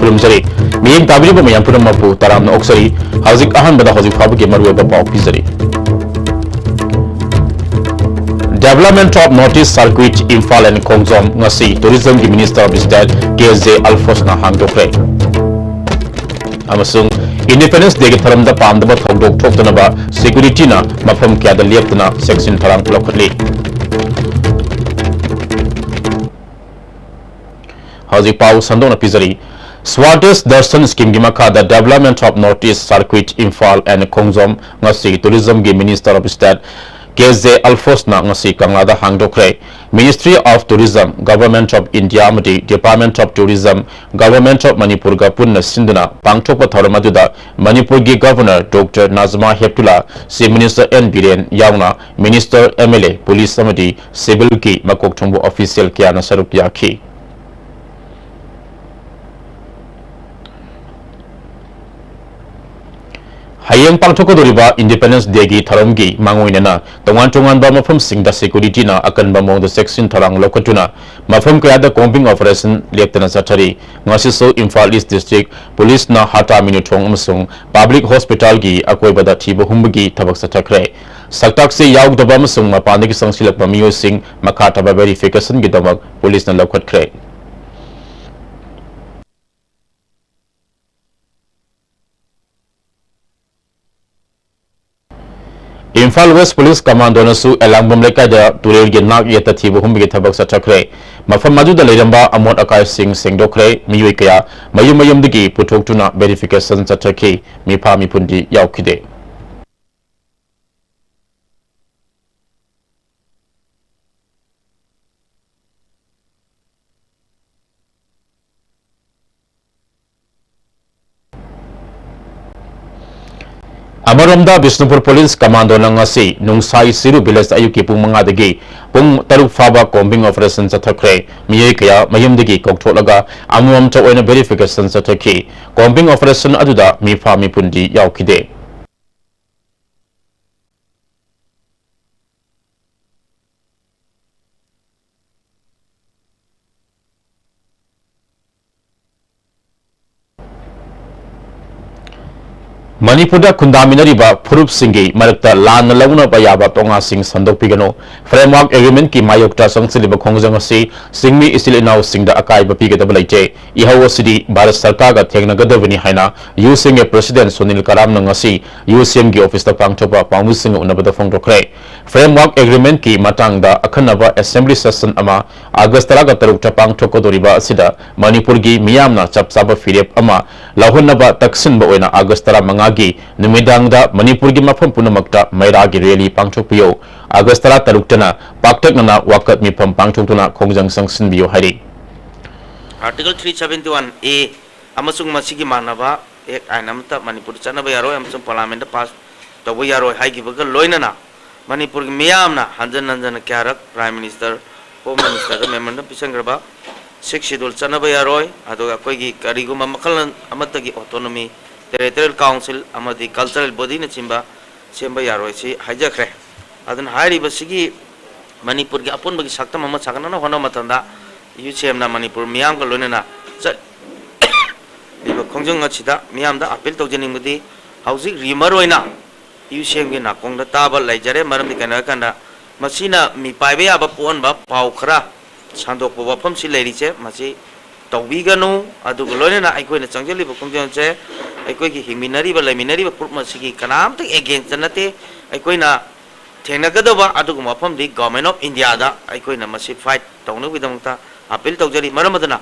खुलुमजरी मियें ताबिरिबा मयाम पुनमपु तरामना ओक्सरी हौजिक अहनबदा हौजिक फाबगे मरुएबा पाउ पिजरी Development of Northeast Circuit Imphal and Khongjom ngasi Tourism ki Minister of State KJ Alphonse na hangdokre amasung Independence Day ki tharamda pamdaba thongdok thoktanaba security na mafam kyada leptana section tharang lokhatli Haji Pau Sandona Pizari Swadesh Darshan Scheme ki makada Development of Northeast Circuit Imphal and Khongjom ngasi Tourism ki Minister of State KJ Alphonse na ngasi kanglada hangdokre Ministry of Tourism Government of India amadi Department of Tourism Government of Manipur ga punna sinduna pangthokpa thoramaduda Manipur gi Governor Dr Nazma Heptula si Minister N Biren yauna Minister MLA Police amadi Civil ki makok thongbu official kya na saruk yakhi Hayang pangthokodoriba Independence Day gi tharamgi mangoinana tongan ba mafam singda security na akan ba mong the section tharang lokatuna mafam kaya da combing operation leptana sathari ngasi so Imphal East District Police na hata minuthong amsung public hospital gi akoi bada thiba humgi thabak sathakre saktak se yaugdaba amsung mapani ki sangsilak pamiyo sing makata ba verification gi damak police na lokatkre Imphal West Police Commando nasu elangbam lekai da turel ge nak yeta thibu humbi thabak sathakre mafam maju da leiramba amot akai sing sengdokre miyoi kaya mayum digi puthok tuna verification sathaki mipa mipundi yaukide Amaromda Bishnupur Police Commando nangasi nungsai siru village ayuki pung manga dagi pung taruk faba combing operation sathakre miyei kaya mayumdagi koktholaga amam cha oina verification sathaki combing operation aduda mifa mipundi yaukide Manipurda kundaminariba Purup Singi Marakta Lan Launa Bayaba Tonga Sing Sandok Pigano Framework Agreement Ki Mayokta Sangsiliba Kongjangasi Singmi Isilinau Singda Akai Bapigata Balate Ihawa City Bharat Sarkarga Thengnagadavani Haina using a President Sunil Karam Nangasi UCM Gi Office the Pangtopa Pamusing Unabada Fongdokre Framework Agreement Ki Matangda Akanaba Assembly Session Ama Agastaraga Tarukta Pangtokodoriba Sida Manipur Gi Miyamna Chapsaba Firep Ama Lahunaba Taksin Baoina Agastara Manga Numidangda Manipur gi mafam punamakta Mairagi rally pangthokpiyo Agastara taruktana paktaknana wakat mifam pangthoktuna khongjang sangsinbiyo hari Article 371A amasung masigi manaba ek ainamta Manipur chanaba yaroi amasung parliament pass tobo yaroi haigibaga loinana Manipur gi miyamna hanjan kyarak Prime Minister Home Minister member pisangraba six schedule chanaba yaroi adoga koigi kariguma makhalan amatagi autonomy Territorial Council amadi cultural body na chimba yaroi si hijakre adun hairi basigi Manipur gi apun bagi sakta mama sakana na hono matanda UCM na Manipur miyam ka loina na sa liba khongjong ngachida miyam da appeal tawjening budi hauzik rimar oina UCM gi na kongda taba laijare maram di kana kanda masina mi paibe aba pon ba pau khara sandok bo bafam si leiri che masi tawbiganu adu loina na aikoi na changjeli ba khongjong che aikoi gi himinari ba leminari ba purma sigi kanam tak against nate aikoi na thengnagadaba adu mafam di Government of India da aikoi na masi fight tawnu bidamta appeal tawjari maramadana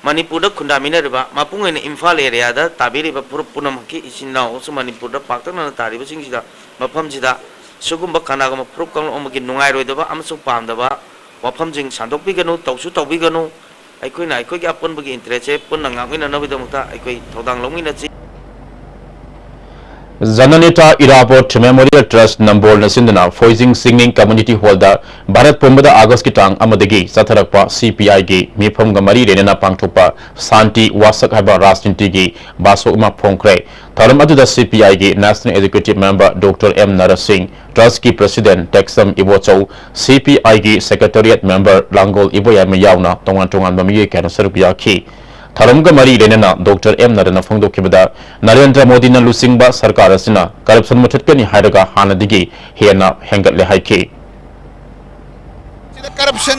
Manipur da khundaminari ba mapung ina Imphal area da tabiri ba punamaki isinna osu Manipur da paktana tari ba singida mafam sida sugumba kanaga ma prup kang omagi nungai roidaba amsu pamdaba mafam jing sandokbiganu tawsu tawbiganu aikoi na aikoi gi apun bagi interest punna ngangina nabidamta aikoi thodang longina chi Zananeta Iraport Memorial Trust Nambol Nasindana Foizing Singing Community Hall da Bharat Pumbada August Kitang Amadagi Satharakpa CPI gi Mifam Gamari Renana Pangthopa Santi Wasak Haba Rasniti gi Baso Uma Phongkre Tharam Aduda CPI gi National Executive Member Dr. M. Narasingh Trust ki President Texam Ibochau CPI gi Secretariat Member Langol Iboyam Yauna Tongan Bamiye Kana Sarupya ki थरमग मरी लेना doctor M नरन फोंदोखिबदा Narendra Modi न लुसिंगबा सरकार असिना corruption मुथटकनी हायरगा हानदिगी हेना हेंगतले हाइखि corruption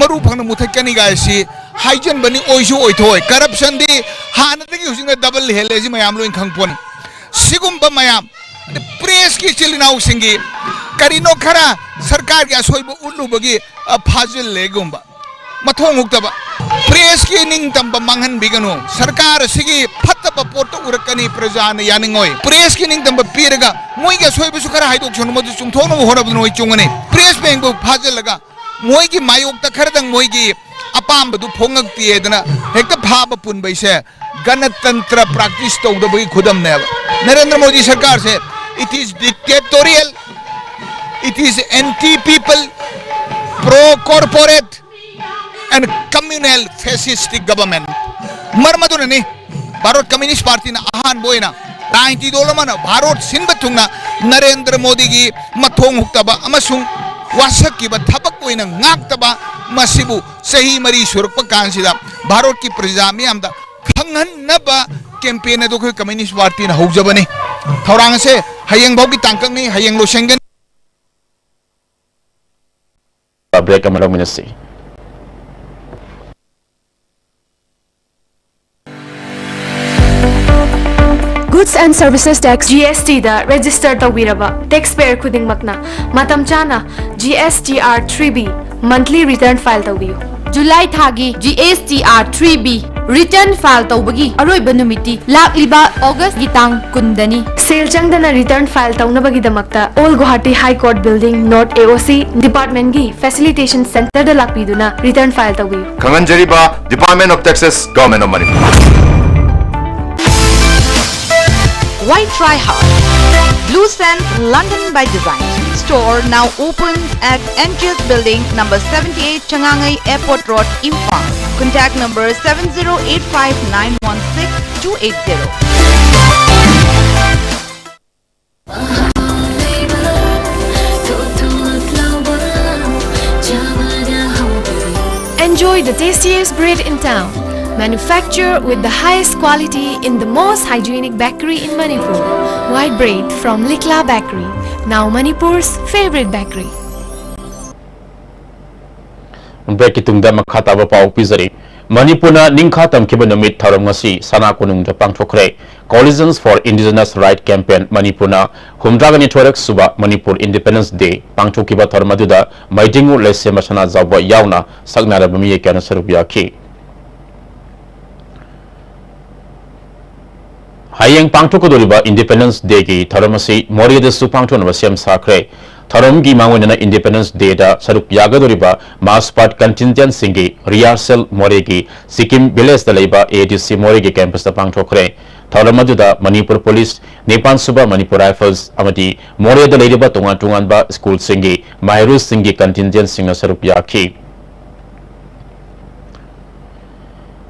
मरु फंग मुथटकनी गायसी Huygens बनी ओइसु ओइथोय corruption दी हानदिगी हुसिंग double हेले जि मयाम lion खंगपोन सिगुम्बा मयाम press की चिलिनाउ सिंगी करिनो खरा सरकार के असोइबो उल्लुबगी फाजिल लेगुम्बा मथोंग हुक्तबा प्रेस की निंग तंब मंगन बिगनो सरकार सिगी फत्तब पोट उरकनी प्रजा ने यानिंगोय प्रेस की निंग तंब पीरगा मोय के सोइबु सुखरा हाइदोक छन मदु चुंगथोनो होरब नोय चुंगने प्रेस बेंगो फाजलगा मोय की मायोक त खरदंग मोय की अपाम बदु फोंगक तिएदना हेक फाब पुन बैसे गणतंत्र प्रैक्टिस तौदबगी खुदम ने नरेंद्र मोदी सरकार से it is dictatorial it is anti people pro corporate and communal fascistic government marmaduna ni Bharat Communist Party na ahan boina 90 dollar Bharat sinba thungna Narendra Modi gi mathong huktaba amasung wasak ki ba thabak boina ngaktaba masibu sahi mari surak kansida Bharat ki praja mi amda khanghan naba campaign do Communist Party na hogjabani thorang se hayeng bau ki tangkang ni hayeng lo sengen break amara minasi Goods and Services Tax GST da register tawiraba taxpayer khuding makna matam chana GSTR 3B monthly return file tawiyo July thagi GSTR 3B return file tawbagi aroi banumiti lakliba August gitang kundani sale changdana return file tawnabagi damakta All Guwahati High Court Building North AOC Department gi Facilitation Center da lakpiduna return file tawiyo Khanganjariba Department of Taxes Government of Manipur Why try hard? Blue Sand London by Design. Store now open at NGS Building number 78 Changangai Airport Road, Imphal. Contact number 280. Enjoy the tastiest bread in town. Manufactured with the highest quality in the most hygienic bakery in Manipur. White bread from Likla Bakery, now Manipur's favorite bakery. Break itungda makhata ba pau pizari Manipurna ningkha tamkiba namit tharam ngasi sana kunung japang thokre Coalitions for Indigenous Right Campaign Manipurna humdragani thorak suba Manipur Independence Day pangthokiba tharmaduda maitingu lesema sana zawba yauna sagnara bami kana sarubya ki Hayeng pangthokodoriba Independence Day gi tharamasi Moria su pangthonaba sem sakre tharam gi mangwena Independence Day da sarup yagadoriba mass part contingent singi rehearsal Moria gi Sikkim village da leiba ADC Moria gi campus da pangthokre tharamaduda Manipur Police Nepan Suba Manipur Rifles amati Moria da leiba tongan ba school singi Mahirus singi contingent singa sarup yakhi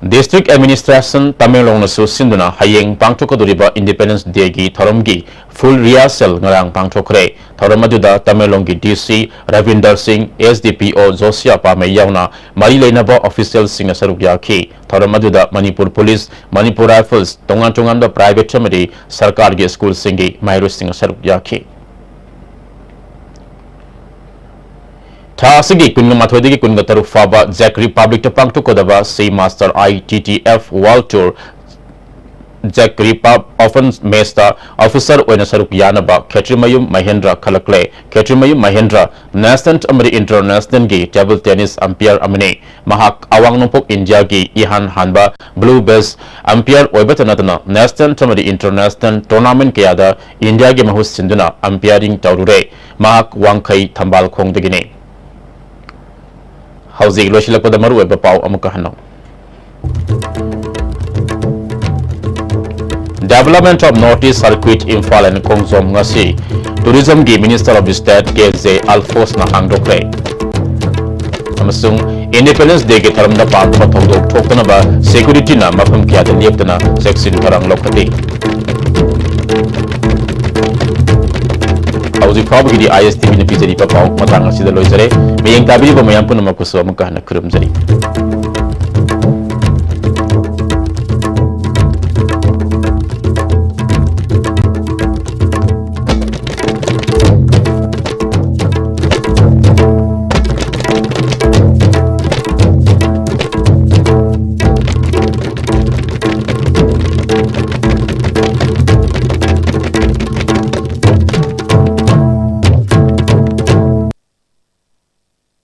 District Administration Tamilong na susinduna hayeng pangthokodoriba Independence Day gi tharamgi full rehearsal ngarang pangthokre tharamaduda Tamilong gi DC Ravinder Singh SDPO Josia Pame yauna mari leinaba official singa saruk yakhi tharamaduda Manipur Police Manipur Rifles tongan da private chamari sarkar gi school singi Mahirus singa saruk yakhi Thasigi kunga mathodigi kunga taruk faba Czech Republic ta pangthokodaba Sea Master ITTF World Tour Czech Republic Offense Mesta Officer oina saruk yanaba Khetrimayum Mahendra khalakle Khetrimayum Mahendra National Amari International gi table tennis umpire amane mahak awang nopok India gi Ihan Hanba Blue Base umpire oibatanatana National Amari International Tournament kayada India gi mahus sinduna umpiring tawrure mahak wangkhai thambal khongdagini Housing losilakpada maru eba pau amuka hanaw Development of Northeast Circuit Imphal and Kongsom ngasi Tourism gi Minister of State KZ Alphonse na hangdokre amasung Independence Day gi tharamda pan pathongdok thokna ba security na mafam kya da lieptana section tharang lokati Housing Problem di ISTV na pizza di papau matang asida loisare mayang tabi ba mayang pun namakuso magkahana kurumzari